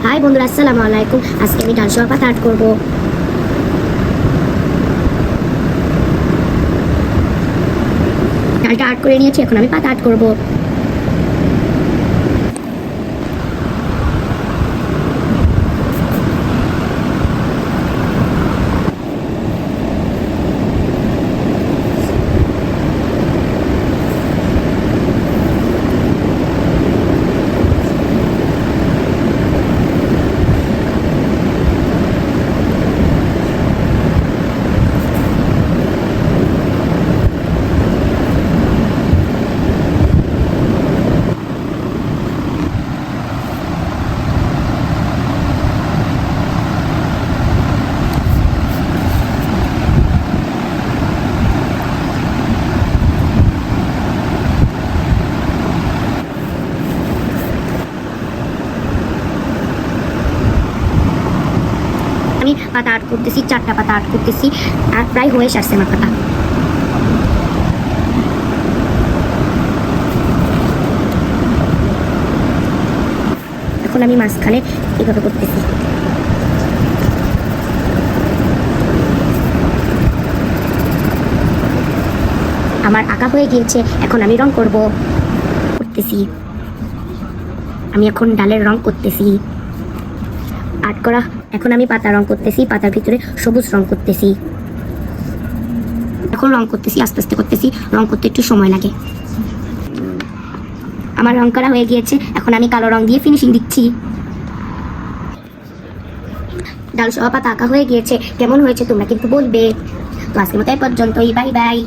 High বন্ধুরা, আসসালামু আলাইকুম। আজকে আমি ডাল সহ পাতা আর্ট করবো। ডালটা আর্ট করে নিয়েছি, এখন আমি পাতা আর্ট করবো। আমি পাতা আর্ট করতেছি, 4টা পাতা আর্ট করতেছি, আর প্রায় হয়ে আসছে আমার পাতা। এখন আমি মাঝখানে এভাবে করতেছি। আমার আঁকা হয়ে গিয়েছে, এখন আমি রং করতেছি। আমি এখন ডালের রং করতেছি। আর্ট করা, এখন আমি পাতা রং করতেছি, পাতার ভিতরে সবুজ রং করতেছি। এখন রং করতেছি, আস্তে আস্তে করতেছি, রং করতে একটু সময় লাগে। আমার রং করা হয়ে গিয়েছে, এখন আমি কালো রং দিয়ে ফিনিশিং দিচ্ছি। ডাল সহ পাতা আঁকা হয়ে গিয়েছে, কেমন হয়েছে তোমরা কিন্তু বলবে। তো আজকের মতো এই পর্যন্তই, বাই বাই।